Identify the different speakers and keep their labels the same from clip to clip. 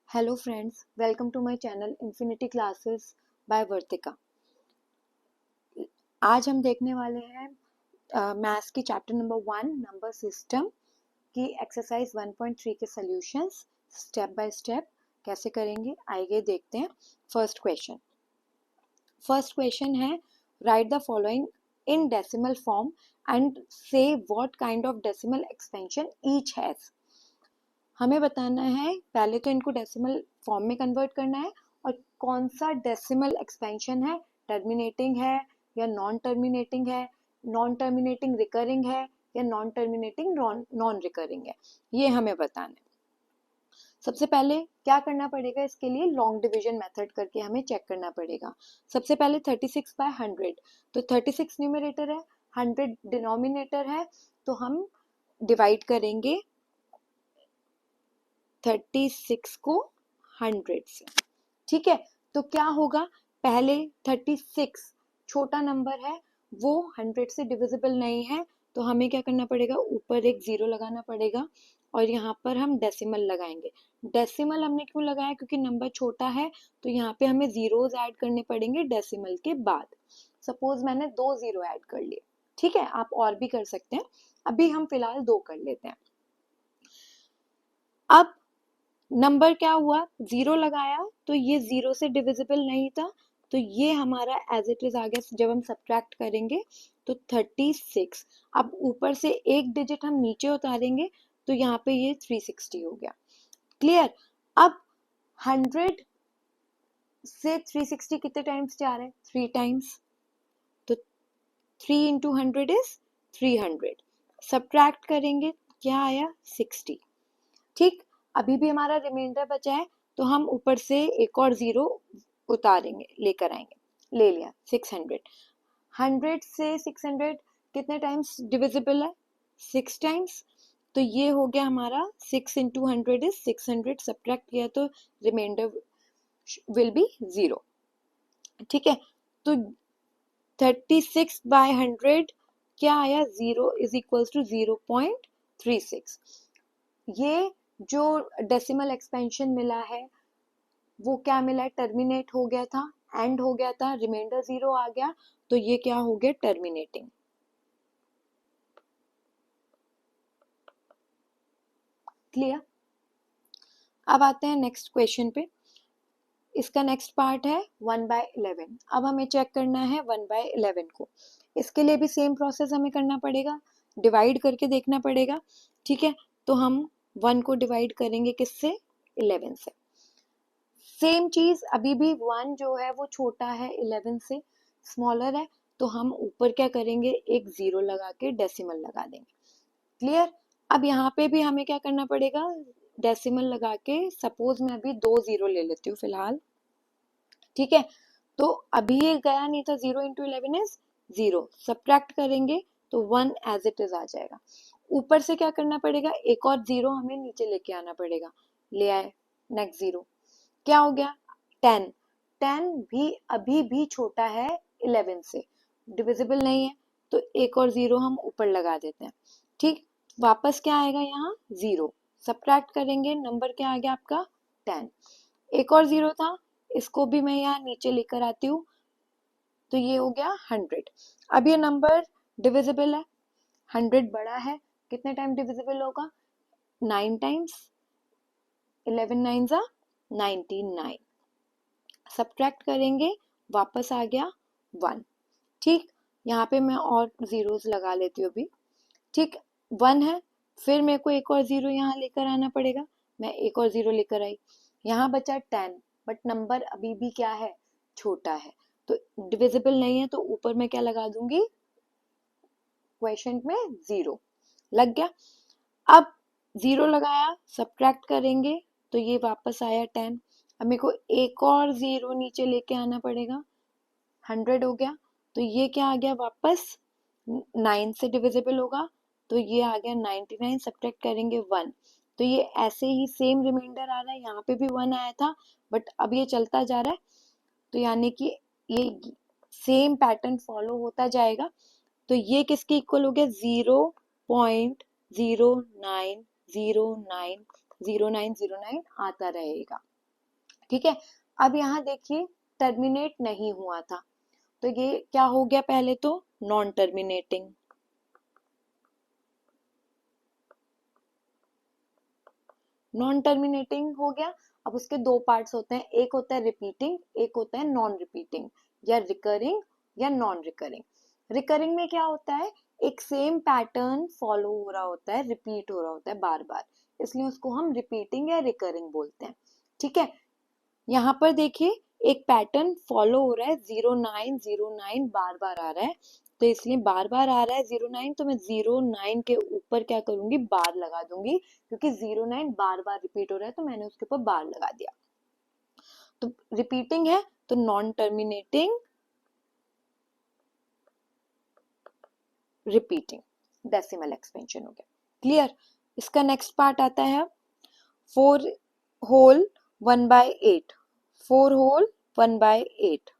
Speaker 1: Hello friends, welcome to my channel Infinity Classes by Vartika. आज हम देखने वाले हैं मैथ्स की चैप्टर नंबर 1 नंबर सिस्टम की एक्सरसाइज 1.3 के सॉल्यूशंस स्टेप बाय स्टेप कैसे करेंगे आइए देखते हैं। फर्स्ट क्वेश्चन है write the following in decimal form and say what kind of decimal expansion each has. हमें बताना है, पहले तो इनको डेसिमल फॉर्म में कन्वर्ट करना है और कौन सा डेसिमल एक्सपेंशन है, टर्मिनेटिंग है या नॉन टर्मिनेटिंग है, नॉन टर्मिनेटिंग रिकरिंग है या नॉन टर्मिनेटिंग नॉन रिकरिंग है, ये हमें बताना है। सबसे पहले क्या करना पड़ेगा, इसके लिए लॉन्ग डिवीजन मेथड करके हमें चेक करना पड़ेगा। सबसे पहले 36/100, तो 36 न्यूमरेटर है, 100 डिनोमिनेटर है, तो हम डिवाइड करेंगे 36 को 100 से। ठीक है, तो क्या होगा, पहले 36 छोटा नंबर है, वो 100 से डिविजिबल नहीं है, तो हमें क्या करना पड़ेगा, ऊपर एक जीरो लगाना पड़ेगा और यहाँ पर हम डेसिमल लगाएंगे। डेसिमल हमने क्यों लगाया, क्योंकि नंबर छोटा है, तो यहाँ पे हमें जीरोस ऐड करने पड़ेंगे डेसिमल के बाद। सपोज मैंने 2 जीरो ऐड कर लिए, ठीक है, आप और भी कर सकते हैं, अभी हम फिलहाल 2 कर लेते हैं। अब नंबर क्या हुआ, जीरो लगाया तो ये जीरो से डिविजिबल नहीं था, तो ये हमारा एज इट इज आ गया। जब हम सब्ट्रैक्ट करेंगे तो 36, अब ऊपर से एक डिजिट हम नीचे उतारेंगे तो यहाँ पे ये 360 हो गया। क्लियर। अब 100 से 360 कितने टाइम्स जा रहा है, 3 टाइम्स, तो 3 इंटू 100 इज 300। सब्ट्रैक्ट करेंगे क्या आया, 60। ठीक, अभी भी हमारा रिमाइंडर बचा है, तो हम ऊपर से एक और जीरो उतारेंगे, लेकर आएंगे, ले लिया 600। 100 से 600 कितने टाइम्स डिविजिबल है, 6 टाइम्स, तो ये हो गया हमारा 6 इंटू 100 इज 600। सब्ट्रैक्ट किया तो रिमाइंडर विल बी 0। ठीक है, तो 36/100 क्या आया, 0 इज इक्वल टू 0.36। ये जो डेसिमल एक्सपेंशन मिला है वो क्या मिला है, टर्मिनेट हो गया था, एंड हो गया था, रिमाइंडर 0 आ गया, तो ये क्या हो गया, टर्मिनेटिंग। क्लियर। अब आते हैं नेक्स्ट क्वेश्चन पे। इसका नेक्स्ट पार्ट है 1/11। अब हमें चेक करना है 1/11 को। इसके लिए भी सेम प्रोसेस हमें करना पड़ेगा, डिवाइड करके देखना पड़ेगा। ठीक है, तो हम 1 को डिवाइड करेंगे किससे, 11 से। सेम चीज, अभी भी 1 जो है वो छोटा है, 11 से स्मॉलर है, तो हम ऊपर क्या करेंगे, एक जीरो लगा के डेसिमल लगा देंगे। क्लियर। अब यहाँ पे भी हमें क्या करना पड़ेगा, डेसिमल लगा के, सपोज मैं अभी 2 जीरो ले लेती हूँ फिलहाल। ठीक है, तो अभी ये गया नहीं था, 0 इंटू 11 इज 0। सब्ट्रैक्ट करेंगे तो 1 एज इट इज आ जाएगा। ऊपर से क्या करना पड़ेगा, एक और जीरो हमें नीचे लेके आना पड़ेगा, ले आए, नेक्स्ट जीरो, क्या हो गया, 10। 10 भी अभी भी छोटा है 11 से, डिविजिबल नहीं है, तो एक और जीरो हम ऊपर लगा देते हैं। ठीक, वापस क्या आएगा, यहाँ जीरो। सब्ट्रैक्ट करेंगे, नंबर क्या आ गया आपका, 10। एक और जीरो था, इसको भी मैं यहाँ नीचे लेकर आती हूँ, तो ये हो गया 100। अब ये नंबर डिविजिबल है, 100 बड़ा है, कितने टाइम डिविजिबल होगा, 9 टाइम्स, 11 9 जा 99। सब्ट्रैक्ट करेंगे, वापस आ गया 1। ठीक, यहाँ पे मैं और जीरोस लगा लेती हूँ अभी। ठीक, 1 है, फिर मेरे को एक और जीरो यहाँ लेकर आना पड़ेगा, मैं एक और जीरो लेकर आई, यहाँ बचा 10, बट नंबर अभी भी क्या है, छोटा है, तो डिविजिबल नहीं है, तो ऊपर मैं क्या लगा दूंगी, क्वेश्चन में 0 लग गया। अब जीरो लगाया, सब्ट्रैक्ट करेंगे तो ये वापस आया 10। अब मेरे को एक और जीरो नीचे लेके आना पड़ेगा, 100 हो गया, तो ये क्या आ गया, वापस 9 से डिविजिबल होगा, तो ये आ गया 99। सब्ट्रैक्ट करेंगे 1, तो ये ऐसे ही सेम रिमाइंडर आ रहा है, यहाँ पे भी 1 आया था, बट अब ये चलता जा रहा है, तो यानी कि ये सेम पैटर्न फॉलो होता जाएगा। तो ये किसके इक्वल हो गया, 0.09090909 आता रहेगा। ठीक है, अब यहाँ देखिए टर्मिनेट नहीं हुआ था, तो ये क्या हो गया, पहले तो नॉन टर्मिनेटिंग, नॉन टर्मिनेटिंग हो गया। अब उसके दो पार्ट्स होते हैं, एक होता है रिपीटिंग, एक होता है नॉन रिपीटिंग, या रिकरिंग या नॉन रिकरिंग। रिकरिंग में क्या होता है, एक सेम पैटर्न फॉलो हो रहा होता है, रिपीट हो रहा होता है बार बार, इसलिए उसको हम रिपीटिंग या रिकरिंग बोलते हैं। ठीक है, यहाँ पर देखिए एक पैटर्न फॉलो हो रहा है, 0909 बार बार आ रहा है, तो इसलिए बार बार आ रहा है 09, तो मैं 09 के ऊपर क्या करूंगी, बार लगा दूंगी, क्योंकि 09 बार बार रिपीट हो रहा है, तो मैंने उसके ऊपर बार लगा दिया। तो रिपीटिंग है तो non terminating, repeating, decimal expansion हो गया। क्लियर। इसका नेक्स्ट पार्ट आता है 4 होल 1/8, 4 होल 1/8।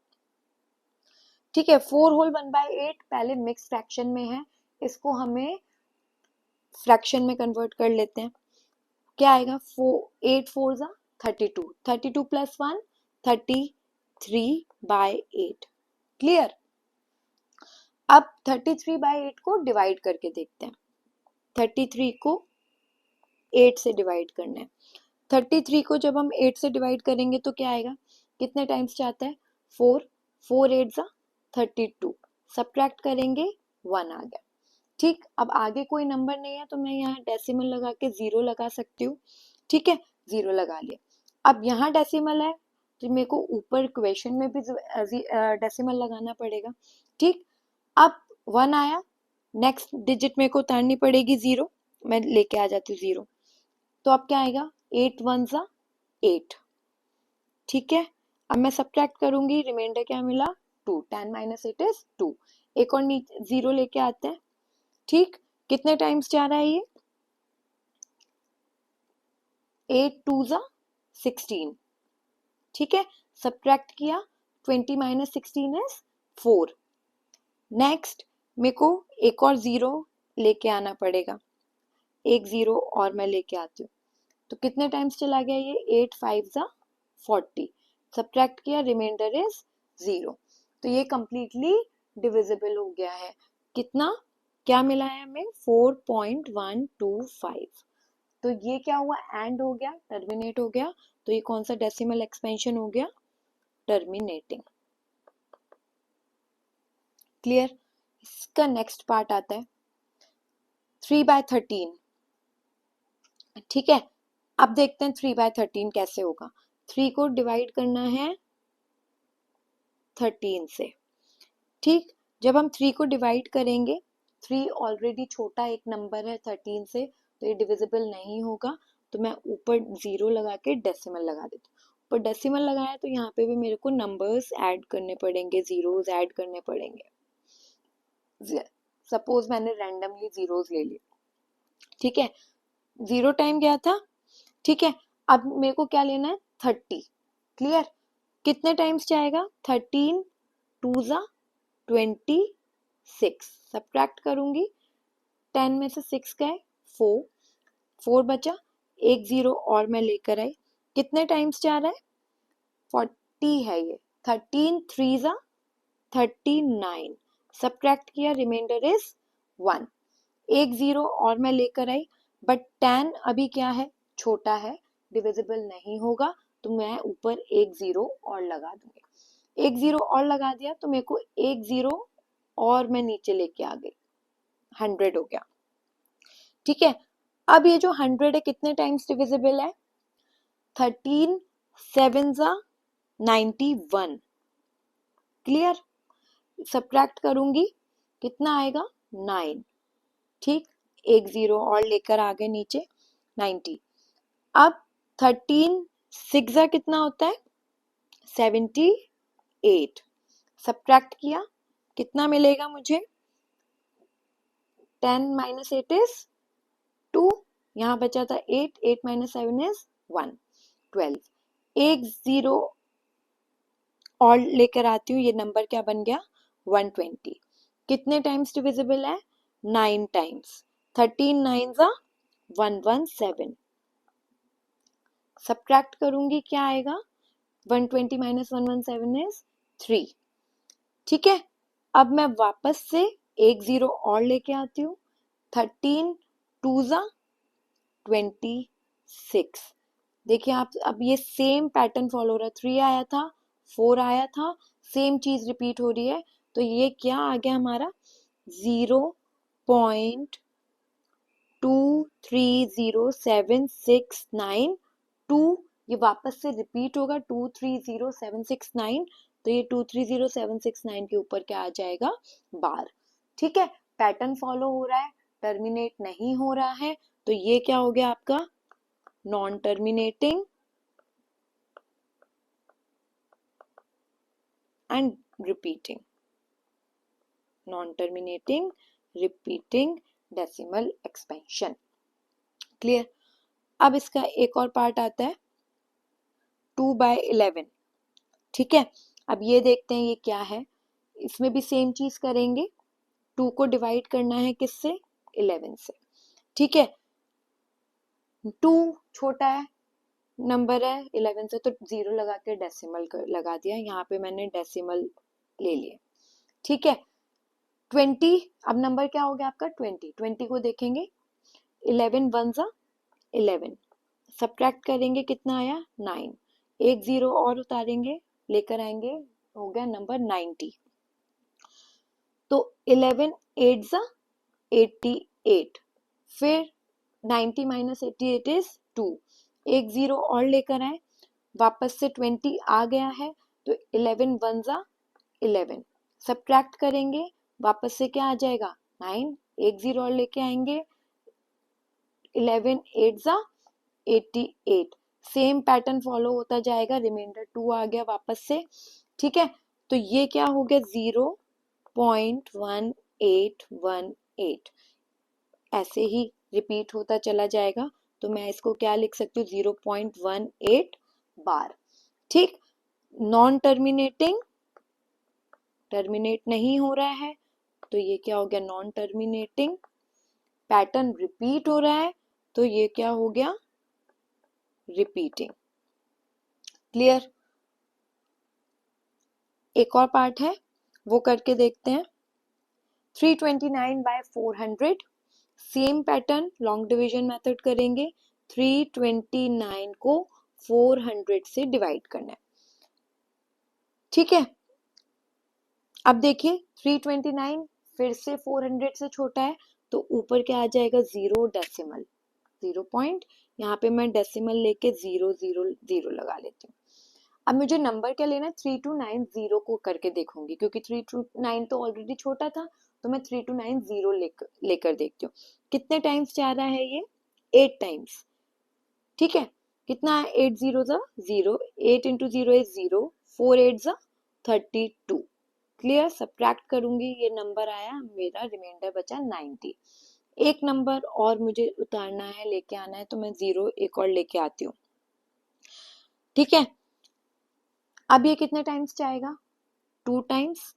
Speaker 1: ठीक है, 4 होल 1/8 पहले मिक्स फ्रैक्शन में है, इसको हमें फ्रैक्शन में कन्वर्ट कर लेते हैं। क्या आएगा, 8 4 जा 32, 32 प्लस 1 33/8। क्लियर। अब 33/8 को डिवाइड करके देखते हैं, 33 को 8 से डिवाइड करना है। 33 को जब हम 8 से डिवाइड करेंगे तो क्या आएगा, कितने टाइम्स चाहता है, 4, 4 8 जा 32, सब्ट्रैक्ट करेंगे 1 आ गया। ठीक, अब आगे कोई नंबर नहीं है तो मैं यहाँ डेसिमल लगा के 0 लगा सकती हूँ। ठीक है, 0 लगा लिया। अब यहाँ डेसिमल है तो मेरे को ऊपर क्वेश्चन में भी डेसिमल लगाना पड़ेगा। ठीक, अब 1 आया, नेक्स्ट डिजिट मेरे को उतारनी पड़ेगी 0, मैं लेके आ जाती हूँ 0, तो अब क्या आएगा, 8 1 जा 8। ठीक है, अब मैं सब्ट्रैक्ट करूंगी, रिमाइंडर क्या मिला, 2, 10 - 8 इज 2। एक और 0 लेके आते हैं। ठीक, कितने टाइम्स जा रहा है ये, 8 2 जा 16। ठीक है, सब्ट्रैक्ट किया, 20 - 16 इज 4। नेक्स्ट मेरे को एक और 0 लेके आना पड़ेगा, एक 0 और मैं लेके आती हूँ, तो कितने टाइम्स चला गया ये, 8 5 जा 40, सब्ट्रैक्ट किया, रिमाइंडर इज 0। तो ये कंप्लीटली डिविजिबल हो गया है। कितना, क्या मिला है हमें, 4.125। तो ये क्या हुआ, एंड हो गया, टर्मिनेट हो गया, तो ये कौन सा डेसिमल एक्सपेंशन हो गया, टर्मिनेटिंग। क्लियर। इसका नेक्स्ट पार्ट आता है 3/13। ठीक है, अब देखते हैं 3/13 कैसे होगा। 3 को डिवाइड करना है 13 से। ठीक, जब हम 3 को डिवाइड करेंगे, 3 ऑलरेडी छोटा एक नंबर है 13 से, तो ये डिविजिबल नहीं होगा, तो मैं ऊपर 0 लगा के डेसिमल लगा देती हूँ। ऊपर डेसिमल लगाया तो यहाँ पे भी मेरे को नंबर्स ऐड करने पड़ेंगे, जीरोस ऐड करने पड़ेंगे। सपोज मैंने रैंडमली जीरोस ले लिए, ठीक है, 0 टाइम गया था। ठीक है, अब मेरे को क्या लेना है, 30। क्लियर, कितने टाइम्स जाएगा, 13 2 जा 26, सब्ट्रैक्ट करूंगी, 10 में से 6 गए 4, 4 बचा, एक 0 और मैं लेकर आई, कितने टाइम्स जा रहा है, 40 है ये, 13 3 जा 39, सब्ट्रैक्ट किया, रिमाइंडर इज 1, एक 0 और मैं लेकर आई, बट 10 अभी क्या है, छोटा है, डिविजिबल नहीं होगा, तो मैं ऊपर एक 0 और लगा दूंगी। एक 0 और लगा दिया तो मेरे को एक 0 और मैं नीचे लेके आ गई, 100 हो गया। ठीक है, अब ये जो 100 है कितने टाइम्स डिविजिबल है, 13 7 जा 91। क्लियर, सब्ट्रैक्ट करूंगी, कितना आएगा, 9। ठीक, एक 0 और लेकर आ गए नीचे, 90। अब 13 6 जा कितना होता है, 78, सब्ट्रैक्ट किया, कितना मिलेगा मुझे, 10 - 8 इज 2, यहाँ बचा था 8, 8 - 7 इज 1, 12, एक 0 और लेकर आती हूँ, ये नंबर क्या बन गया, 120। कितने टाइम्स डिविजिबल है, 9 टाइम्स, 13 9 जा 117, सब्ट्रैक्ट करूंगी, क्या आएगा, 120 माइनस 117 इज 3। ठीक है, अब मैं वापस से एक जीरो और लेके आती हूँ। 13 2 जा 26। देखिए आप, अब ये सेम पैटर्न फॉलो हो रहा है। 3 आया था, 4 आया था, सेम चीज रिपीट हो रही है। तो ये क्या आ गया हमारा 0.230769 ये वापस से रिपीट होगा 230769। तो ये 230769 के ऊपर क्या आ जाएगा बार। ठीक है, पैटर्न फॉलो हो रहा है, टर्मिनेट नहीं हो रहा है। तो ये क्या हो गया आपका non terminating and repeating, non terminating repeating decimal expansion. Clear. अब इसका एक और पार्ट आता है 2/11। ठीक है, अब ये देखते हैं ये क्या है। इसमें भी सेम चीज करेंगे, 2 को डिवाइड करना है किससे 11 से। ठीक है, 2 छोटा है नंबर है 11 से, तो 0 लगा के डेसिमल लगा दिया। यहाँ पे मैंने डेसिमल ले लिया। ठीक है, 20, अब नंबर क्या हो गया आपका 20। 20 को देखेंगे 11 1 जा 11, सब्ट्रैक्ट करेंगे कितना आया 9, एक जीरो और उतारेंगे लेकर आएंगे, हो गया नंबर 90। तो 11 8 जा 88, फिर 90 माइनस 88 इज 2, एक जीरो और लेकर आए, वापस से 20 आ गया है। तो 11 1 जा 11, सब्ट्रैक्ट करेंगे वापस से क्या आ जाएगा 9, एक जीरो और लेके आएंगे 11 8 जा 88, सेम पैटर्न फॉलो होता जाएगा। रिमाइंडर 2 आ गया वापस से। ठीक है, तो ये क्या हो गया 0.1818, ऐसे ही रिपीट होता चला जाएगा। तो मैं इसको क्या लिख सकती हूँ 0.18 बार। ठीक, नॉन टर्मिनेटिंग, टर्मिनेट नहीं हो रहा है, तो ये क्या हो गया नॉन टर्मिनेटिंग। पैटर्न रिपीट हो रहा है, तो ये क्या हो गया रिपीटिंग। क्लियर। एक और पार्ट है वो करके देखते हैं। 329/400, same pattern long division method करेंगे। 329 को 400 से डिवाइड करना है। ठीक है, अब देखिए 329 फिर से 400 से छोटा है, तो ऊपर क्या आ जाएगा 0 डेसिमल 0 पॉइंट, यहाँ पे मैं डेसिमल लेके 000 लगा लेती हूँ। अब मुझे नंबर क्या लेना है 3290 को करके देखूंगी, क्योंकि 329 तो ऑलरेडी छोटा था, तो मैं 3290 लेकर देखती हूँ कितने टाइम्स जा रहा है ये 8 टाइम्स। ठीक है, कितना है 8 0 जा 0, 8 इंटू 0 इज 0, 4 8 जा 32। क्लियर, सब्ट्रैक्ट करूंगी ये नंबर आया मेरा, रिमाइंडर बचा 90। एक नंबर और मुझे उतारना है, लेके आना है, तो मैं 0 एक और लेके आती हूँ। ठीक है, अब ये कितने टाइम्स जाएगा 2 टाइम्स,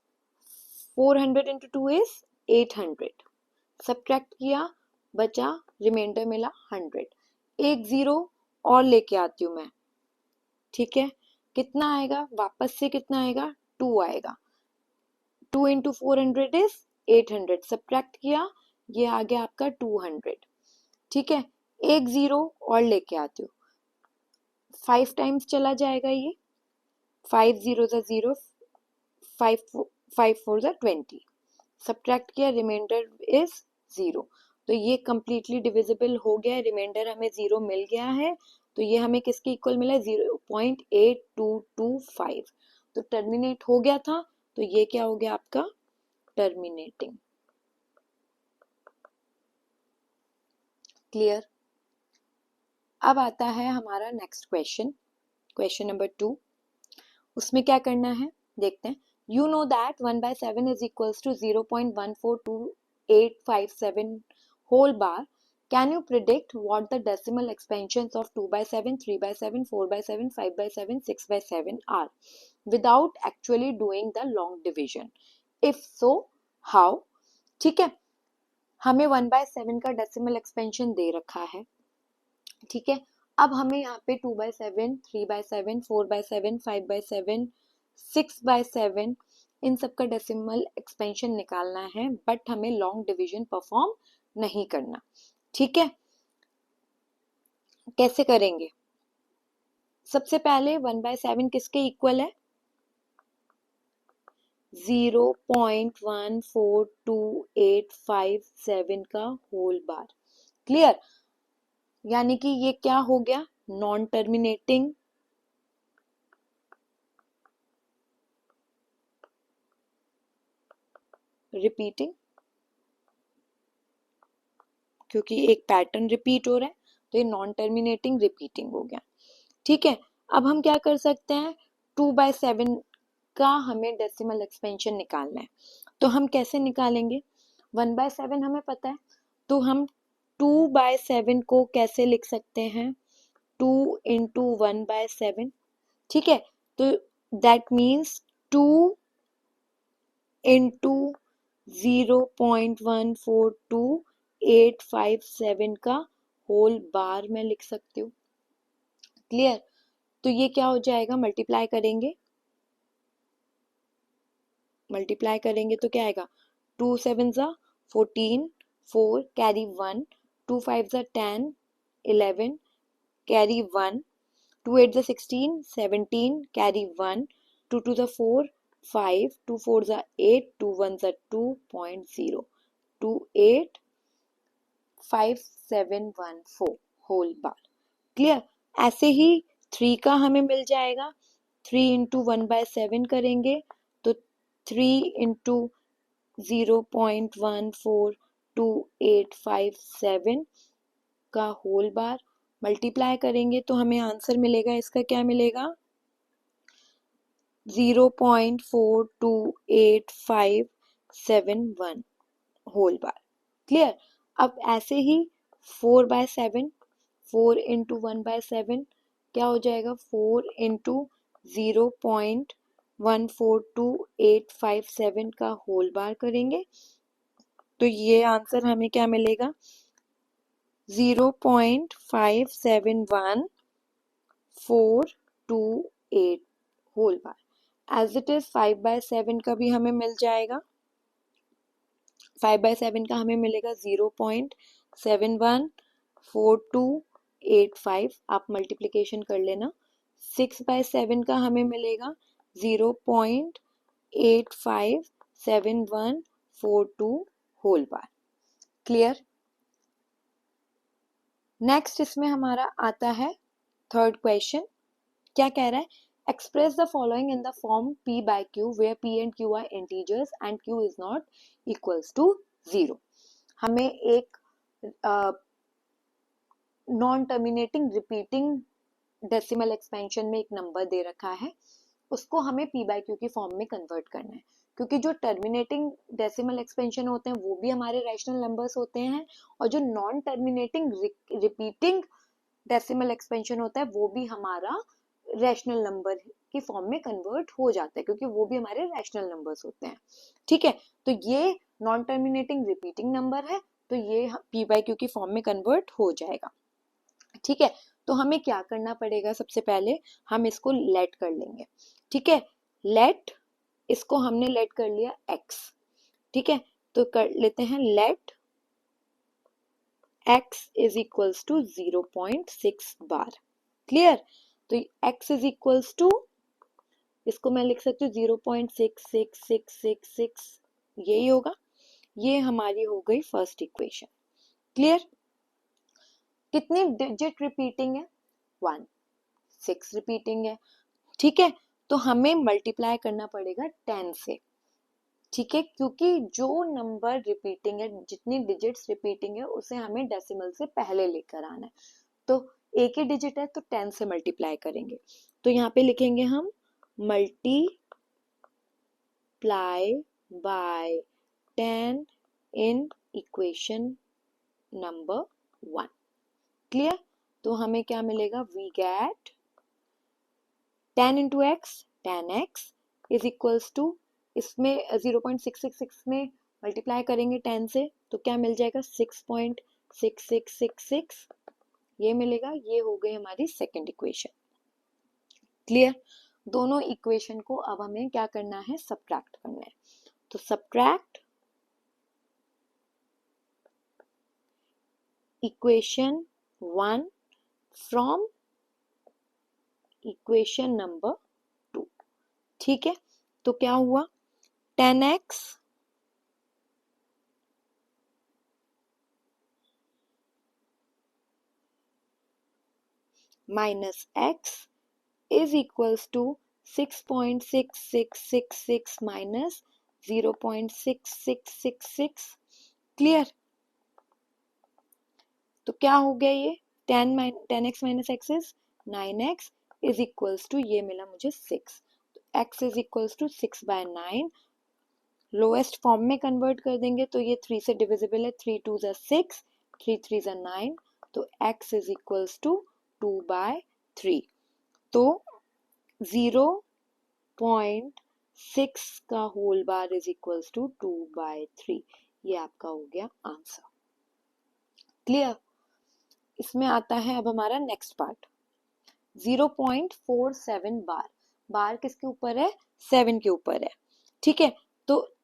Speaker 1: 400 इंटू 2 इज 800, सब्ट्रैक्ट किया बचा रिमाइंडर मिला 100, एक जीरो और लेके आती हूँ मैं। ठीक है, कितना आएगा वापस से कितना आएगा 2 आएगा, 2 इंटू 400 इज 800, सब्ट्रैक्ट किया ये आ गया आपका 200। ठीक है, एक जीरो और लेके आती हूँ, 5 टाइम्स चला जाएगा ये, 5 0 जा 0, 5 4 जा 20, सब्ट्रैक्ट किया रिमाइंडर इज 0। तो ये कंप्लीटली डिविजिबल हो गया है, रिमाइंडर हमें 0 मिल गया है। तो ये हमें किसके इक्वल मिला है 0.8225। तो टर्मिनेट हो गया था, तो ये क्या हो गया आपका टर्मिनेटिंग। क्लियर। अब आता है हमारा नेक्स्ट क्वेश्चन, क्वेश्चन नंबर 2। उसमें क्या करना है देखते हैं। You know that 1/7 is equals to 0.142857 whole bar. Can you predict what the decimal expansions of 2/7, 3/7, 4/7, 5/7, 6/7 are without actually doing the long division? If so, how? ठीक है, हमें 1/7 का डेसिमल एक्सपेंशन दे रखा है। ठीक है, अब हमें यहाँ पे 2/7, 3/7, 4/7, 5/7, 6/7 इन सब का डेसिमल एक्सपेंशन निकालना है, बट हमें लॉन्ग डिवीजन परफॉर्म नहीं करना। ठीक है, कैसे करेंगे? सबसे पहले 1/7 किसके इक्वल है? 0.142857 का होल बार। क्लियर? यानी कि ये क्या हो गया? नॉन टर्मिनेटिंग रिपीटिंग, क्योंकि एक पैटर्न रिपीट हो रहा है तो ये नॉन टर्मिनेटिंग रिपीटिंग हो गया। ठीक है, अब हम क्या कर सकते हैं? 2/7 का हमें डेसिमल एक्सपेंशन निकालना है, तो हम कैसे निकालेंगे? 1/7 हमें पता है, तो हम 2/7 को कैसे लिख सकते हैं? 2 इंटू 1/7। ठीक है, तो दैट मीन्स 2 इंटू 0.142857 का होल बार मैं लिख सकती हूँ। क्लियर? तो ये क्या हो जाएगा? मल्टीप्लाई करेंगे तो क्या आएगा? 2 7 14, 4 carry 1, 2 5 10, 11 carry 1, 2 8 16, 17 carry 1, 2 2 4 5, 2 4 8, 2 1 2.0, 285714 whole bar. Clear? ऐसे ही 3 का हमें मिल जाएगा। 3 इंटू 1/7 करेंगे तो 3 इंटू 0.142857 का होल बार मल्टीप्लाई करेंगे तो हमें आंसर मिलेगा। इसका क्या मिलेगा? 0.42851 होल बार। क्लियर? अब ऐसे ही 4/7, 4 इंटू 1/7 क्या हो जाएगा? 4 इंटू 0.142857 का होल बार करेंगे तो ये आंसर हमें क्या मिलेगा? 0.571428 whole bar. As it is 5/7 का भी हमें मिल जाएगा। 5/7 का हमें मिलेगा 0.714285। आप मल्टीप्लीकेशन कर लेना। 6/7 का हमें मिलेगा 0.857142 होल बार। क्लियर? नेक्स्ट इसमें हमारा आता है थर्ड क्वेश्चन। क्या कह रहा है? Express the following in the form p by q where p and q are integers and q is not equals to 0। हमें एक non terminating repeating decimal expansion में एक नंबर दे रखा है, उसको हमें p by q की फॉर्म में कन्वर्ट करना है। क्योंकि जो टर्मिनेटिंग डेसिमल एक्सपेंशन होते हैं वो भी हमारे रैशनल नंबर्स होते हैं, और जो non terminating repeating decimal expansion होता है वो भी हमारा रैशनल नंबर की फॉर्म में कन्वर्ट हो जाता है, क्योंकि वो भी हमारे रैशनल नंबर्स होते हैं। ठीक है, तो ये नॉन टर्मिनेटिंग रिपीटिंग नंबर है, तो ये p by q की फॉर्म में कन्वर्ट हो जाएगा। ठीक है, तो हमें क्या करना पड़ेगा? सबसे पहले हम इसको लेट कर लेंगे। ठीक है, लेट, इसको हमने लेट कर लिया x। ठीक है, तो कर लेते हैं let x is equals to 0.6 bar. Clear? तो x इज इक्वल्स टू, इसको मैं लिख सकती हूँ 0.66666, यही होगा। ये हमारी हो गई फर्स्ट इक्वेशन। क्लियर? कितनी डिजिट रिपीटिंग है? 1, 6 रिपीटिंग है। ठीक है, तो हमें मल्टीप्लाई करना पड़ेगा 10 से। ठीक है, क्योंकि जो नंबर रिपीटिंग है, जितनी डिजिट्स रिपीटिंग है, उसे हमें डेसिमल से पहले लेकर आना है। तो एक ही डिजिट है तो 10 से मल्टीप्लाई करेंगे। तो यहाँ पे लिखेंगे हम multiply by 10 in equation number 1। Clear? तो हमें क्या मिलेगा? We get 10 into x, 10x is equals to, इसमें 0.666 में मल्टीप्लाई करेंगे 10 से तो क्या मिल जाएगा? 6.6666। ये मिलेगा। ये हो गई हमारी सेकेंड इक्वेशन। क्लियर? दोनों इक्वेशन को अब हमें क्या करना है, सब्ट्रैक्ट करना है। तो subtract equation 1 from equation number 2। ठीक है, तो क्या हुआ, 10x minus x is equals to 6.6666 minus 0.6666। Clear? तो क्या हो गया, ये 10x minus x is 9x is equals to, ये मिला मुझे 6। तो x is equals to 6/9। Lowest form में कन्वर्ट कर देंगे तो ये 3 से डिविजिबल है, 3 2 ज़ा 6, 3 3 ज़ा 9, तो x इज इक्वल्स टू 2/3। तो 0.6 का whole bar is equals to 2/3। ये आपका हो गया आंसर। क्लियर? इसमें आता है अब हमारा नेक्स्ट पार्ट, 0.47 बार। बार किसके ऊपर है, 7 के ऊपर है। ठीक है, तो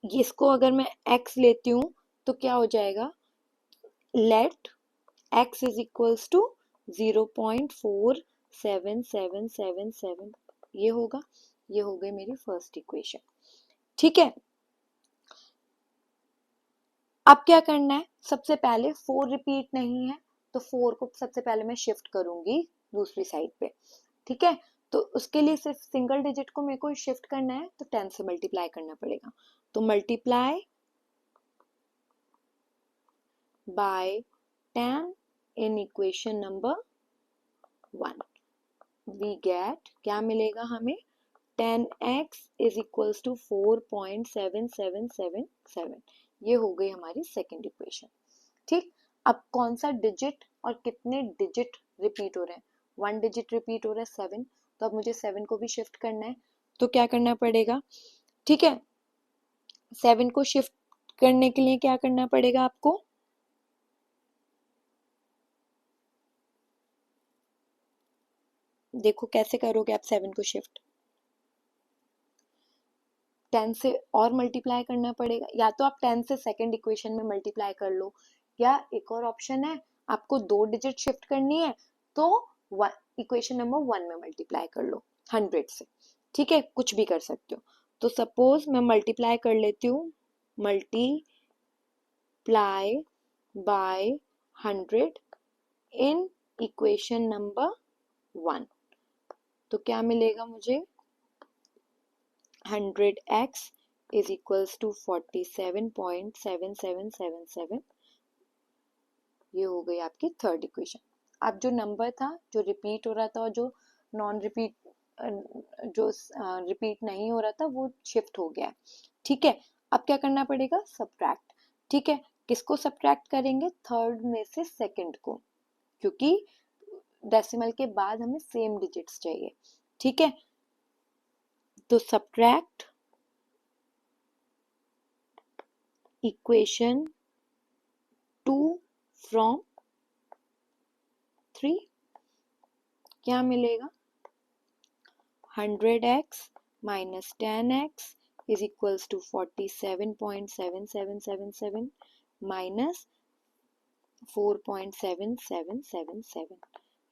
Speaker 1: इसको अगर मैं x लेती हूँ तो क्या हो जाएगा, let x is equals to 0.47777। ये होगा, ये हो गई मेरी फर्स्ट इक्वेशन। ठीक है, अब क्या करना है, सबसे पहले 4 रिपीट नहीं है तो 4 को सबसे पहले मैं शिफ्ट करूंगी दूसरी साइड पे। ठीक है, तो उसके लिए सिर्फ सिंगल डिजिट को मेरे को शिफ्ट करना है, तो 10 से मल्टीप्लाई करना पड़ेगा। तो multiply by 10 in equation number 1, we get, क्या मिलेगा हमें, 10x इज इक्वल्स टू 4.7777। ये हो गई हमारी सेकेंड इक्वेशन। ठीक, अब कौन सा डिजिट और कितने डिजिट रिपीट हो रहे हैं, 1 डिजिट रिपीट हो रहा है 7, तो अब मुझे 7 को भी शिफ्ट करना है। तो क्या करना पड़ेगा, ठीक है, 7 को शिफ्ट करने के लिए क्या करना पड़ेगा आपको, देखो कैसे करोगे आप 7 को शिफ्ट, 10 से और मल्टीप्लाई करना पड़ेगा, या तो आप 10 से सेकंड इक्वेशन में मल्टीप्लाई कर लो, या एक और ऑप्शन है, आपको 2 डिजिट शिफ्ट करनी है तो इक्वेशन नंबर 1 में मल्टीप्लाई कर लो 100 से। ठीक है, कुछ भी कर सकते हो। तो सपोज मैं मल्टीप्लाई कर लेती हूँ, multiply by 100 in equation number 1, तो क्या मिलेगा मुझे, 100x is equals to 47.7777। ये हो गई आपकी थर्ड इक्वेशन। अब जो नंबर था जो रिपीट हो रहा था और जो नॉन रिपीट जो रिपीट नहीं हो रहा था वो शिफ्ट हो गया। ठीक है, अब क्या करना पड़ेगा, सब्ट्रैक्ट। ठीक है, किसको सब्ट्रैक्ट करेंगे, थर्ड में से सेकंड को, क्योंकि डेसिमल के बाद हमें सेम डिजिट्स चाहिए। ठीक है, तो सब्ट्रैक्ट इक्वेशन 2 फ्रॉम 3, क्या मिलेगा, 100x minus 10x is equals to 47.7777 minus 4.7777।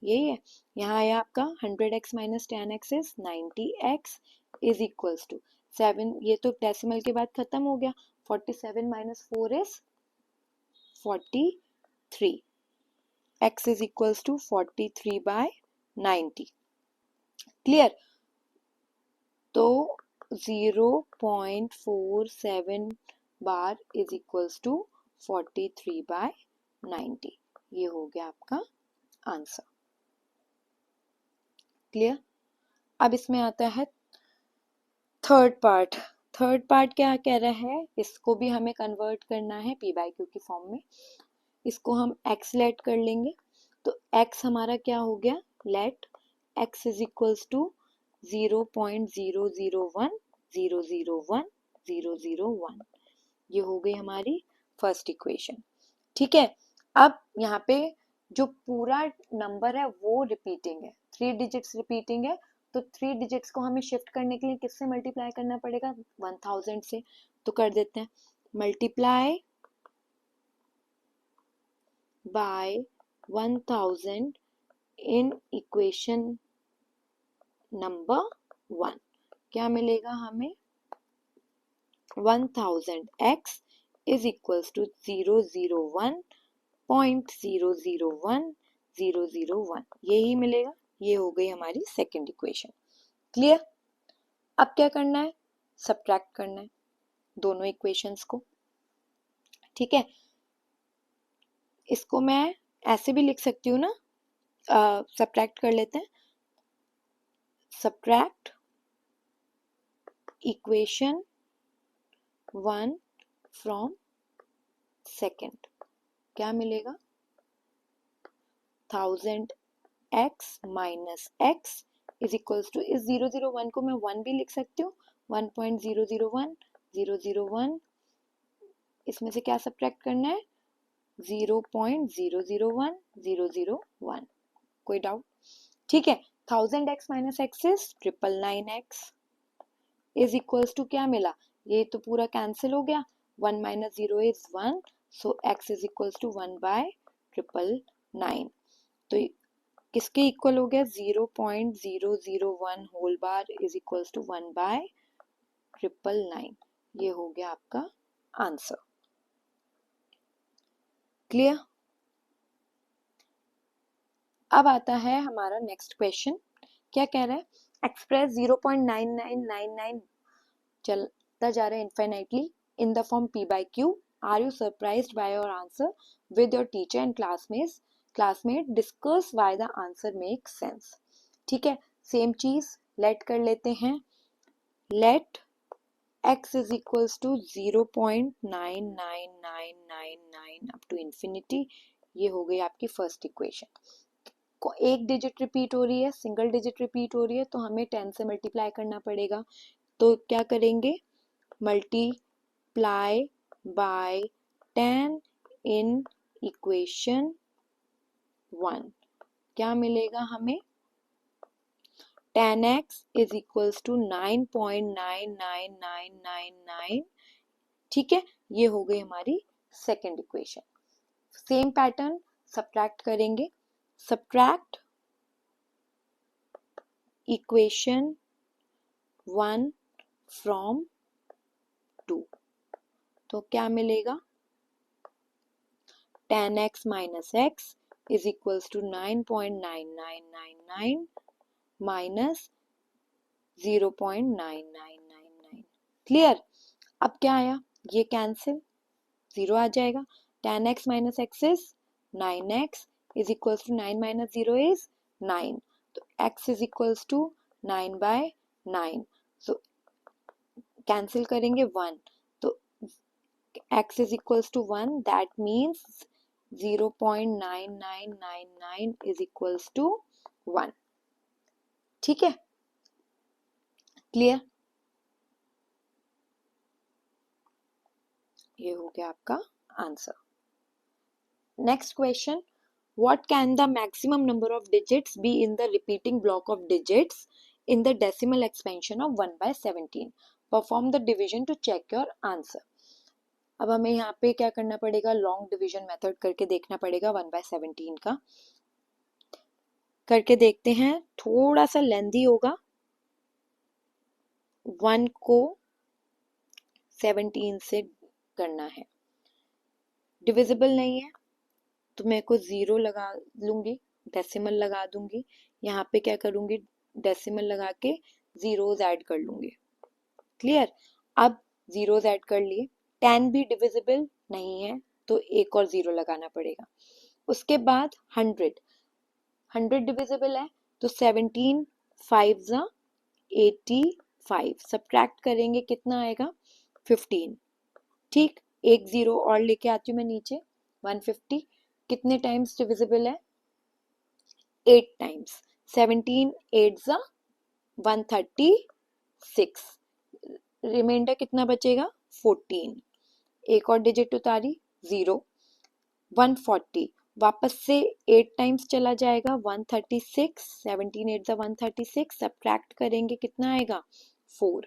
Speaker 1: यही है, यहाँ आया आपका 100x minus 10x is 90x is equals to 7, ये तो डेसिमल के बाद खत्म हो गया, 47 minus 4 is 43, x is equals to 43/90। Clear? तो 0.47 बार इज इक्वल्स टू 43/90। ये हो गया आपका आंसर। क्लियर? अब इसमें आता है थर्ड पार्ट। थर्ड पार्ट क्या कह रहा है, इसको भी हमें कन्वर्ट करना है p/q की फॉर्म में। इसको हम x लेट कर लेंगे, तो x हमारा क्या हो गया, let x is equals to 0.001001 ये हो गई हमारी फर्स्ट इक्वेशन। ठीक है, अब यहाँ पे जो पूरा नंबर है वो रिपीटिंग है, 3 डिजिट्स रिपीटिंग है, तो 3 डिजिट्स को हमें शिफ्ट करने के लिए किससे मल्टीप्लाई करना पड़ेगा, 1000 से। तो कर देते हैं, multiply by 1000 in equation number 1। क्या मिलेगा हमें, 1000x इज इक्वल्स टू 001.001001, यही मिलेगा। ये हो गई हमारी सेकेंड इक्वेशन। क्लियर। अब क्या करना है, सब्ट्रैक्ट करना है दोनों इक्वेशंस को। ठीक है, इसको मैं ऐसे भी लिख सकती हूँ ना, सब्ट्रैक्ट कर लेते हैं, सब्ट्रैक्ट इक्वेशन 1 फ्रॉम सेकेंड। क्या मिलेगा, 1000x minus x is equals to, इस 001 को मैं 1 भी लिख सकती हूँ, 1.001 001, इसमें से क्या सब्ट्रैक्ट करना है, 0.001 001। कोई डाउट? ठीक है, 1000x minus x is 999x is equals to, क्या मिला, ये तो पूरा कैंसिल हो गया, 1 minus 0 is 1, so x is equals to 1/999। तो किसके इक्वल हो गया, 0.001 whole bar is equals to 1/999। ये हो गया आपका आंसर। क्लियर। अब आता है हमारा नेक्स्ट क्वेश्चन। क्या कह रहा है, एक्सप्रेस 0.9999 चलता जा रहा है infinitely in the form p by q। Are you surprised by your answer with your teacher and classmate discuss why the answer make sense. ठीक है, सेम चीज लेट कर लेते हैं, let x is equals to 0.99999 up to infinity. ये हो गई आपकी फर्स्ट इक्वेशन। एक डिजिट रिपीट हो रही है, सिंगल डिजिट रिपीट हो रही है, तो हमें 10 से मल्टीप्लाई करना पड़ेगा। तो क्या करेंगे, मल्टीप्लाई बाय 10 इन इक्वेशन 1। क्या मिलेगा हमें, 10x इज इक्वल्स टू 9.99999। ठीक है, ये हो गई हमारी second equation. Same pattern, subtract करेंगे, सब्ट्रैक्ट इक्वेशन 1 फ्रॉम 2। तो क्या मिलेगा, 10x minus x is equals to 9.9999 minus 0.9999। Clear. अब क्या आया, ये कैंसिल, 0 आ जाएगा, 10x minus x is 9x is equals to 9 minus 0 is 9, तो x is equals to 9/9, so cancel करेंगे 1, तो x is equals to 1, that means 0.9999 is equals to 1। ठीक है, क्लियर। ये हो गया आपका answer. Next question, what can the maximum number of digits be in the repeating block of digits in the decimal expansion of 1/17? Perform the division to check your answer. अब हमें यहाँ पे क्या करना पड़ेगा, लॉन्ग डिवीजन मेथड करके देखना पड़ेगा 1/17 का। करके देखते हैं, थोड़ा सा लेंदी होगा, 1 को 17 से करना है, डिविजिबल नहीं है तो मैं को 0 लगा लूंगी, डेसिमल लगा दूंगी, यहाँ पे क्या करूंगी, डेसिमल लगा के जीरोज ऐड कर लूंगी। क्लियर। अब जीरोज ऐड कर लिए, 10 भी डिविजिबल नहीं है तो एक और 0 लगाना पड़ेगा। उसके बाद 100 डिविजिबल है तो 17 5 जा 85, सब्ट्रैक्ट करेंगे कितना आएगा, 15। ठीक, एक 0 और लेके आती हूँ मैं नीचे, 150 कितने टाइम्स डिविजिबल है, 8 टाइम्स, 17 8 जा 136, रिमाइंडर कितना बचेगा, 14। एक और डिजिट उतारी, 0, 140, वापस से 8 टाइम्स चला जाएगा 136, 17 8 ज़ा 136, सब्ट्रैक्ट करेंगे कितना आएगा 4,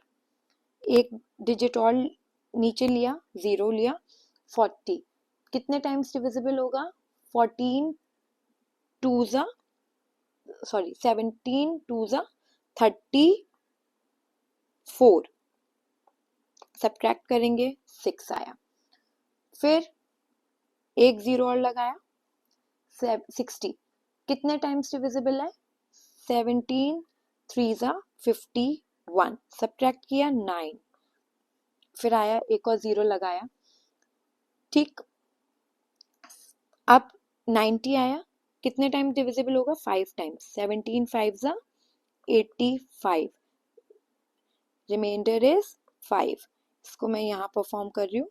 Speaker 1: एक डिजिट और नीचे लिया 0 लिया 40, कितने टाइम्स डिविजिबल होगा 14 2 ज़ा 17 2 ज़ा 34, सब्ट्रैक्ट करेंगे 6 आया, फिर एक 0 और लगाया 60, कितने टाइम्स डिविजिबल है 17 3 ज़ा 51, सब्ट्रैक्ट किया 9, फिर आया एक और 0 लगाया, ठीक। अब 90 आया, कितने टाइम डिविजिबल होगा 5 टाइम्स, 17 5 ज़ा 85, रिमाइंडर इज 5, इसको मैं यहाँ परफॉर्म कर रही हूँ,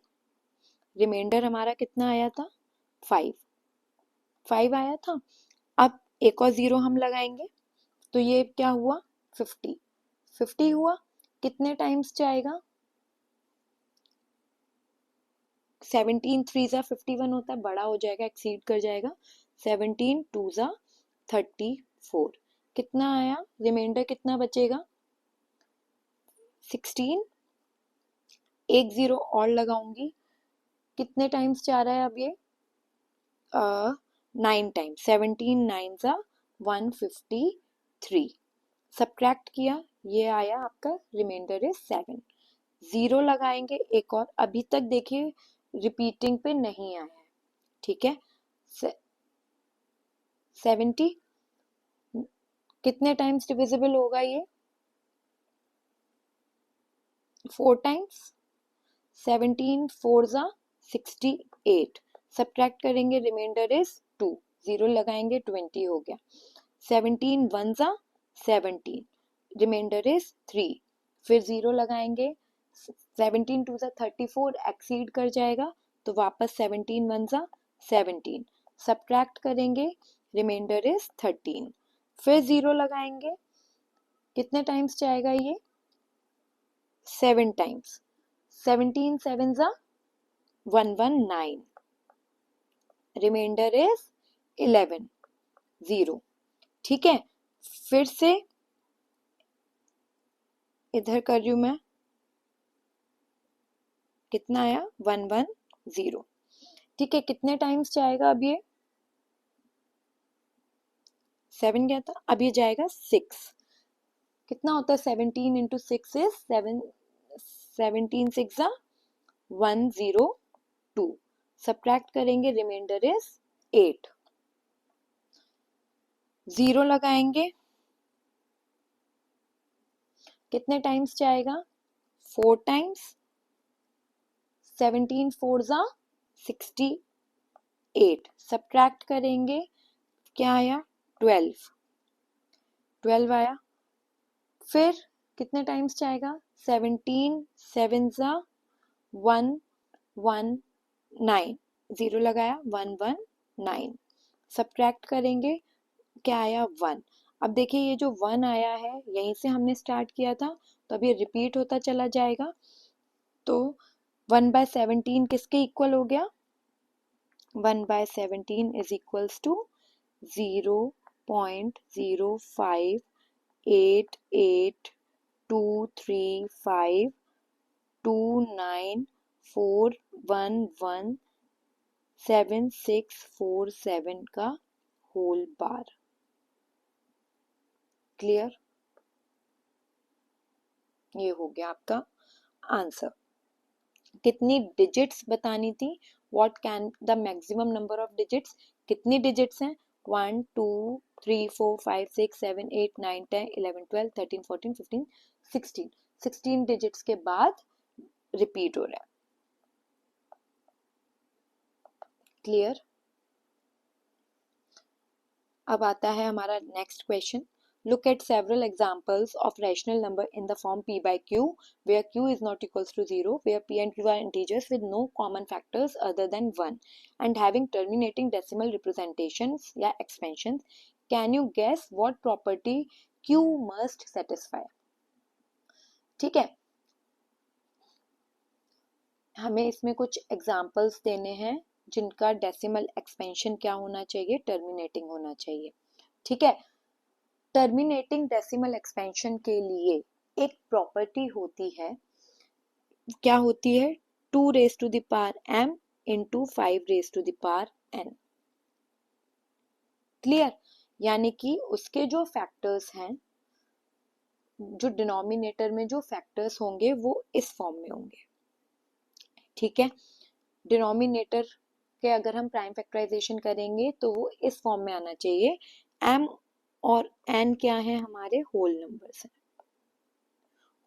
Speaker 1: रिमाइंडर हमारा कितना आया था 5 आया था। अब एक और 0 हम लगाएंगे तो ये क्या हुआ 50 हुआ, कितने टाइम्स जाएगा 17 3 ज़ा 51 होता है, बड़ा हो जाएगा एक्सीड कर जाएगा, 17 2 ज़ा 34, कितना आया रिमाइंडर कितना बचेगा 16, एक 0 और लगाऊंगी, कितने टाइम्स जा रहा है अब ये 9 टाइम्स, 17 9 ज़ा 153, सब्ट्रैक्ट किया ये आया आपका रिमाइंडर इज 7, 0 लगाएंगे एक और, अभी तक देखिए रिपीटिंग पे नहीं आया है, ठीक है 70, कितने टाइम्स डिविजिबल होगा ये 4 टाइम्स, 17 4 ज़ा 68, सब्ट्रैक्ट करेंगे रिमाइंडर इज 2, 0 लगाएंगे 20 हो गया, 17 1 ज़ा 17, रिमाइंडर इज 3, फिर 0 लगाएंगे 17 2 ज़ा 34, एक्सीड कर जाएगा तो वापस 17 1 ज़ा 17, सब्ट्रैक्ट करेंगे रिमाइंडर इज 13, फिर 0 लगाएंगे, कितने टाइम्स जाएगा ये 7 टाइम्स, 17 7 ज़ा 119, रिमाइंडर इज 11 0, ठीक है। फिर से इधर कर रही हूं मैं, कितना आया 110, ठीक है, कितने टाइम्स जाएगा अब ये 7 गया था, अब ये जाएगा 6, कितना होता है 17 इंटू 6 इज 7, 17 6 ज़ा 102, सब्ट्रैक्ट करेंगे रिमाइंडर इज 8, 0 लगाएंगे कितने टाइम्स जाएगा 4 टाइम्स, 17 4 ज़ा 68, सब्ट्रैक्ट करेंगे क्या आया 12 आया, फिर कितने टाइम्स जाएगा 17 7 ज़ा 119, 0 लगाया 119, सब्ट्रैक्ट करेंगे क्या आया 1, अब देखिए ये जो 1 आया है यहीं से हमने स्टार्ट किया था तो अब ये रिपीट होता चला जाएगा, तो 1/17 किसके इक्वल हो गया 1/17 इज इक्वल्स टू 0.0588239411767 का होल बार, क्लियर, ये हो गया आपका आंसर। कितनी डिजिट्स बतानी थी, what can the maximum number of digits, कितनी डिजिट्स हैं 1 2 3 4 5 6 7 8 9 10 11 12 13 14 15 16, 16 डिजिट्स के बाद रिपीट हो रहा है, क्लियर। अब आता है हमारा next question, look at several examples of rational number in the form p by q where q is not equals to 0, where p and q are integers with no common factors other than 1 and having terminating decimal representations या expansions. Can you guess what property q must satisfy? ठीक है, हमें इसमें कुछ examples देने हैं जिनका decimal expansion क्या होना चाहिए, टर्मिनेटिंग होना चाहिए। ठीक है, टर्मिनेटिंग डेसिमल एक्सपेंशन के लिए एक प्रॉपर्टी होती है, क्या होती है, 2 raise to the power m into 5 raise to the power n। Clear, यानी कि उसके जो फैक्टर्स हैं, जो डिनोमिनेटर में जो फैक्टर्स होंगे वो इस फॉर्म में होंगे। ठीक है, डिनोमिनेटर के अगर हम प्राइम फैक्टराइजेशन करेंगे तो वो इस फॉर्म में आना चाहिए। m और n क्या है, हमारे होल नंबर्स हैं।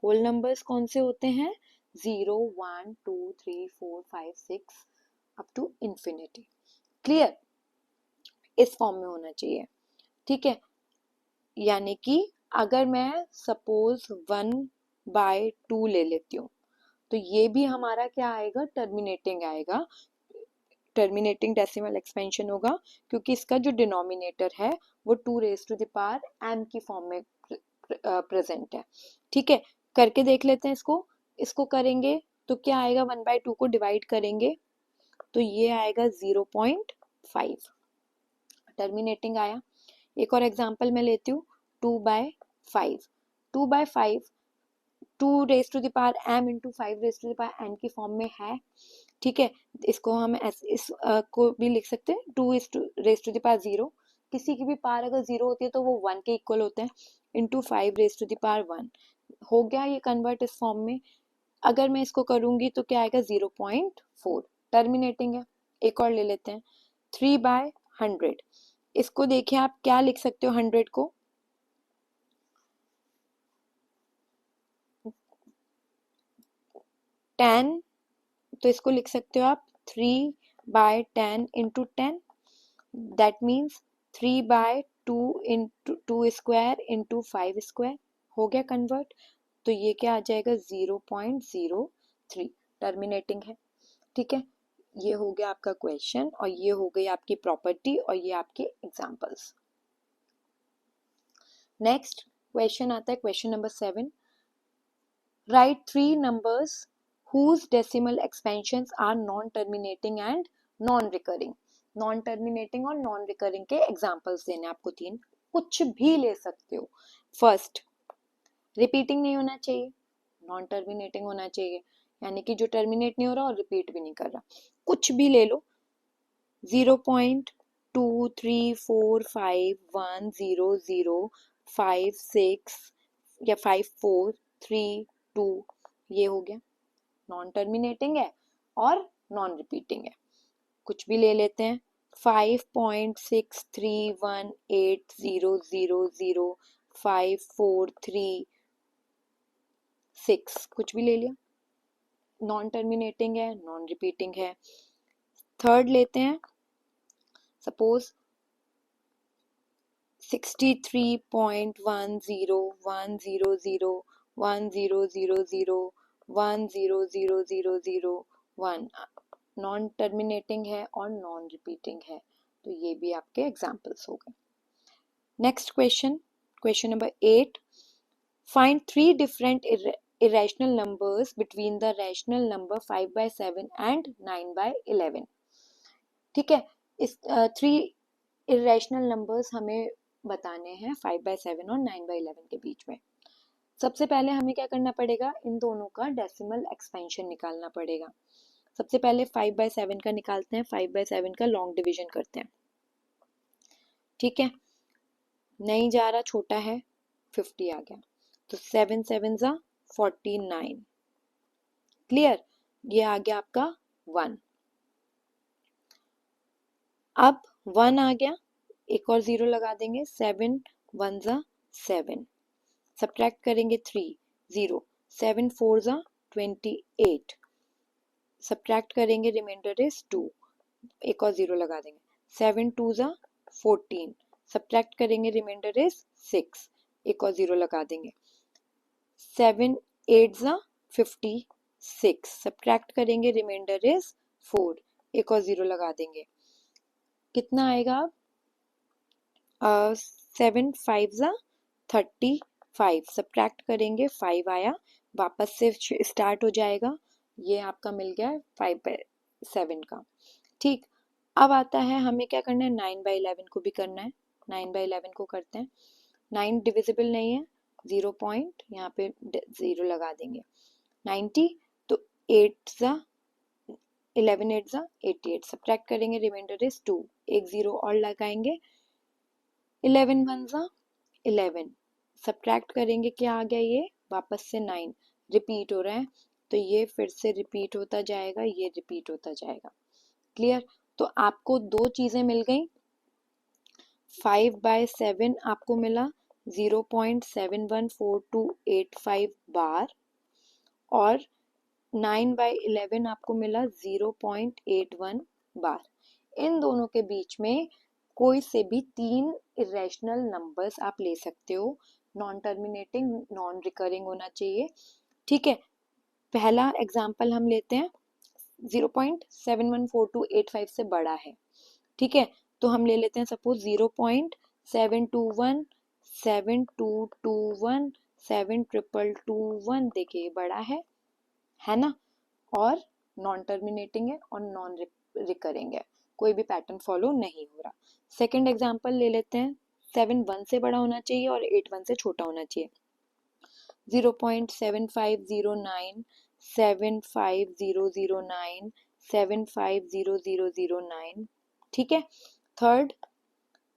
Speaker 1: होल नंबर्स कौन से होते हैं, 0 1 2 3 4 5 6 अप टू इंफिनिटी। क्लियर, इस फॉर्म में होना चाहिए। ठीक है, यानी कि अगर मैं सपोज 1/2 ले लेती हूँ तो ये भी हमारा क्या आएगा, टर्मिनेटिंग आएगा, टर्मिनेटिंग डेसिमल एक्सपेंशन होगा, क्योंकि इसका जो डिनोमिनेटर है वो 2 raise to the power m की फॉर्म में प्रेजेंट है। ठीक है, करके देख लेते हैं इसको करेंगे तो क्या आएगा, 1/2 को डिवाइड करेंगे तो ये आएगा 0.5, टर्मिनेटिंग आया। एक और एग्जांपल मैं लेती हूँ, 2/5, 2/5 2 raise to the power m into 5 raise to the power n की फॉर्म में है। ठीक है, इसको हम को भी लिख सकते हैं 2 रेज टू द पावर 0, किसी की भी पावर अगर 0 होती है तो वो 1 के इक्वल होते हैं, into 5 raise to the power 1। हो गया ये कन्वर्ट इस फॉर्म में। अगर मैं इसको करूंगी तो क्या आएगा, 0.4, टर्मिनेटिंग है। एक और ले लेते हैं, 3/100। इसको देखिए आप क्या लिख सकते हो, 100 को 10, तो इसको लिख सकते हो आप 3/10 into 10, that means 3/2 into 2 square into 5 square. हो गया कन्वर्ट, तो ये क्या आ जाएगा, 0.03, टर्मिनेटिंग है। ठीक है, ये हो गया आपका क्वेश्चन और ये हो गई आपकी प्रॉपर्टी और ये आपके एग्जांपल्स। नेक्स्ट क्वेश्चन आता है, question number 7, right 3 numbers whose decimal expansions are non-terminating and non-recurring। Non terminating और नॉन रिकरिंग के एग्जांपल्स देने आपको 3, कुछ भी ले सकते हो। फर्स्ट, रिपीटिंग नहीं होना चाहिए, नॉन टर्मिनेटिंग होना चाहिए, यानी कि जो टर्मिनेट नहीं हो रहा और रिपीट भी नहीं कर रहा, कुछ भी ले लो। 0.23451005 6 या 5432, ये हो गया, नॉन टर्मिनेटिंग है और नॉन रिपीटिंग है। कुछ भी ले लेते हैं, 5.6318005436, कुछ भी ले लिया, नॉन टर्मिनेटिंग है, नॉन रिपीटिंग है। थर्ड लेते हैं, सपोज 63.1001001000100001, नॉन टर्मिनेटिंग है और नॉन रिपीटिंग है, तो ये भी आपके एग्जांपल्स हो गए। Next question, question number 8, find 3 different irrational numbers between the rational number 5/7 and 9/11। ठीक है, इस 3 irrational numbers हमें बताने हैं 5/7 और 9/11 के बीच में। सबसे पहले हमें क्या करना पड़ेगा, इन दोनों का डेसिमल एक्सपेंशन निकालना पड़ेगा। सबसे पहले 5/7 का निकालते हैं, 5/7 का लॉन्ग डिवीजन करते हैं। ठीक है, नहीं जा रहा, छोटा है, 50 आ गया, तो 7 7 जा 49। क्लियर, ये आ गया आपका 1। अब 1 आ गया, एक और 0 लगा देंगे, 7 1 जा 7, सब्ट्रैक्ट करेंगे 3 0, 7 4 जा 28, सब्ट्रैक्ट करेंगे रिमाइंडर इज 2, एक और 0 लगा देंगे, 7 2 जा 14, सब्ट्रैक्ट करेंगे रिमाइंडर इज 6, एक और 0 लगा देंगे, 7 8 जा 56, सब्ट्रैक्ट करेंगे रिमाइंडर इज 4, एक और 0 लगा देंगे, कितना आएगा, 7 5 जा 35, सब्ट्रैक्ट करेंगे 5 आया, वापस से स्टार्ट हो जाएगा, ये आपका मिल गया 5/7 का। ठीक, अब आता है हमें क्या करना है, 9/11 को भी करना है। 9/11 को करते हैं। 9 डिविजिबल नहीं है, 0 पॉइंट यहाँ पे 0 लगा देंगे। 90 तो 8 ज़ा 11 8 ज़ा 88, सब्ट्रैक्ट करेंगे, रिमाइंडर इज 2, एक 0 और लगाएंगे, 11 1 ज़ा 11, सब्ट्रैक्ट करेंगे, क्या आ गया ये वापस से 9, रिपीट हो रहा है तो ये फिर से रिपीट होता जाएगा, ये रिपीट होता जाएगा। क्लियर? तो आपको दो चीजें मिल गई। 5/7 आपको मिला 0.714285 बार और 9/11 आपको मिला 0.81 बार। इन दोनों के बीच में कोई से भी 3 इरेशनल नंबर्स आप ले सकते हो, नॉन टर्मिनेटिंग, नॉन रिकरिंग होना चाहिए। ठीक है, पहला एग्जाम्पल हम लेते हैं, 0.714285 से बड़ा है। ठीक है, तो हम ले लेते हैं सपोज 0.721 7221 7221, देखिए ये बड़ा है ना, और नॉन टर्मिनेटिंग है और नॉन रिकरिंग है, कोई भी पैटर्न फॉलो नहीं हो रहा। सेकंड एग्जांपल ले लेते हैं, 7 1 से बड़ा होना चाहिए और 8 1 से छोटा होना चाहिए। 0.7509 75009 75009, ठीक है। थर्ड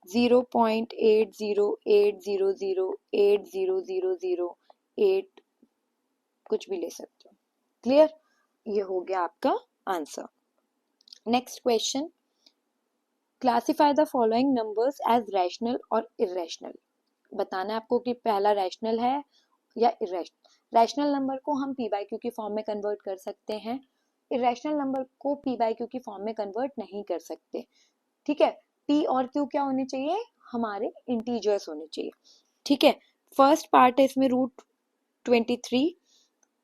Speaker 1: 0.8080080008, कुछ भी ले सकते हो। क्लियर? ये हो गया आपका answer. Next question, classify the following numbers as rational और इरेशनल। बताना है आपको कि पहला रैशनल है या इरेशनल। रैशनल नंबर को हम पी बाई क्यू की फॉर्म में कन्वर्ट कर सकते हैं, इरेशनल नंबर को पी बाई क्यू की फॉर्म में कन्वर्ट नहीं कर सकते। ठीक है, पी और क्यू क्या होने चाहिए, हमारे इंटीजर्स होने चाहिए। ठीक है, फर्स्ट पार्ट है इसमें √23,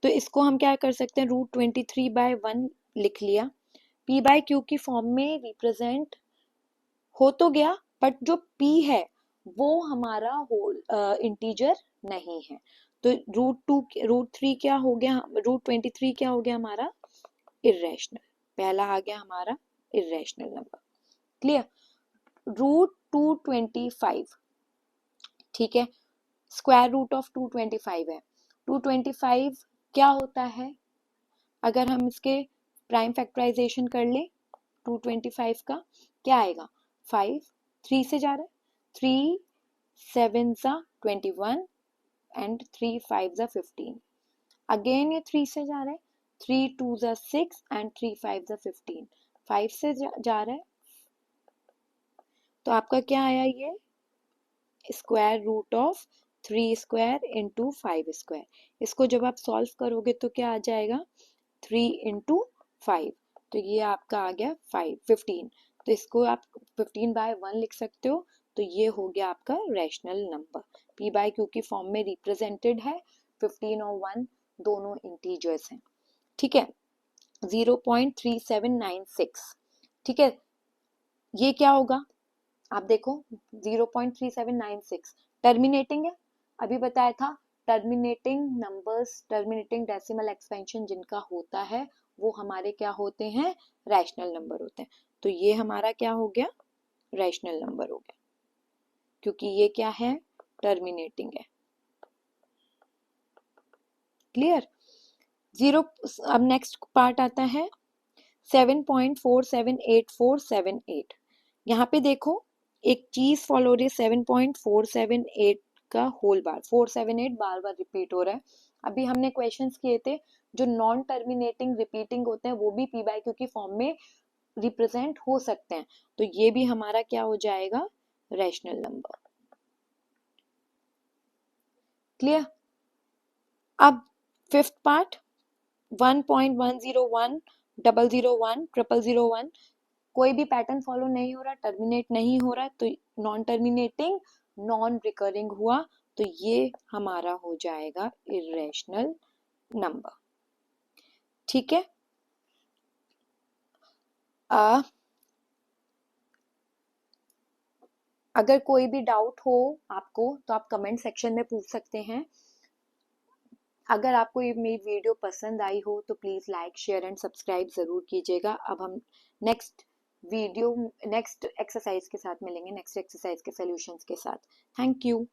Speaker 1: तो इसको हम क्या कर सकते हैं, √23/1 लिख लिया। पी बाई क्यू की फॉर्म में रिप्रेजेंट हो तो गया, बट जो पी है वो हमारा होल इंटीजर नहीं है, तो √3 क्या हो गया, √23 क्या हो गया हमारा इरेशनल, पहला आ गया हमारा इरेशनल नंबर। क्लियर? √225, ठीक है, स्क्वायर रूट ऑफ 225 है। 225 क्या होता है, अगर हम इसके प्राइम फैक्टराइजेशन कर ले 225 का, क्या आएगा, 5 3 से जा रहा है, 3 7 21 एंड 3 5 15, अगेन ये 3 से जा रहा है, 3 2 6 एंड 3 5 15, 5 से जा रहा है, तो आपका क्या आया, ये square root of 3 square into 5 square. इसको जब आप सॉल्व करोगे तो क्या आ जाएगा, 3 इंटू 5, तो ये आपका आ गया 15, तो इसको आप 15/1 लिख सकते हो, तो ये हो गया आपका rational number. P by Q की फॉर्म में रिप्रेजेंटेड है, 15 और 1 दोनों इंटीजर्स हैं। ठीक है, 0.3796, ठीक है, ये क्या होगा, आप देखो 0.3796 टर्मिनेटिंग है, अभी बताया था terminating numbers, terminating decimal expansion जिनका होता है वो हमारे क्या होते हैं, रैशनल नंबर होते हैं। तो ये हमारा क्या हो गया, रैशनल नंबर हो गया, क्योंकि ये क्या है, टर्मिनेटिंग है। क्लियर? जीरो, अब नेक्स्ट पार्ट आता है 7.478478, यहाँ पे देखो एक चीज फॉलो हो रही है, 7.478 का होल बार, 478 बार बार रिपीट हो रहा है। अभी हमने क्वेश्चंस किए थे जो नॉन टर्मिनेटिंग रिपीटिंग होते हैं वो भी पी बाई क्यू की फॉर्म में रिप्रेजेंट हो सकते हैं, तो ये भी हमारा क्या हो जाएगा, रैशनल नंबर। क्लियर? अब फिफ्थ पार्ट 1.101001001 कोई भी पैटर्न फॉलो नहीं हो रहा, टर्मिनेट नहीं हो रहा, तो नॉन टर्मिनेटिंग नॉन रिकरिंग हुआ, तो ये हमारा हो जाएगा इरेशनल नंबर। ठीक है, अगर कोई भी डाउट हो आपको तो आप कमेंट सेक्शन में पूछ सकते हैं। अगर आपको ये मेरी वीडियो पसंद आई हो तो please like share and subscribe ज़रूर कीजिएगा। अब हम नेक्स्ट वीडियो नेक्स्ट एक्सरसाइज के साथ मिलेंगे, नेक्स्ट एक्सरसाइज के सॉल्यूशंस के साथ। Thank you.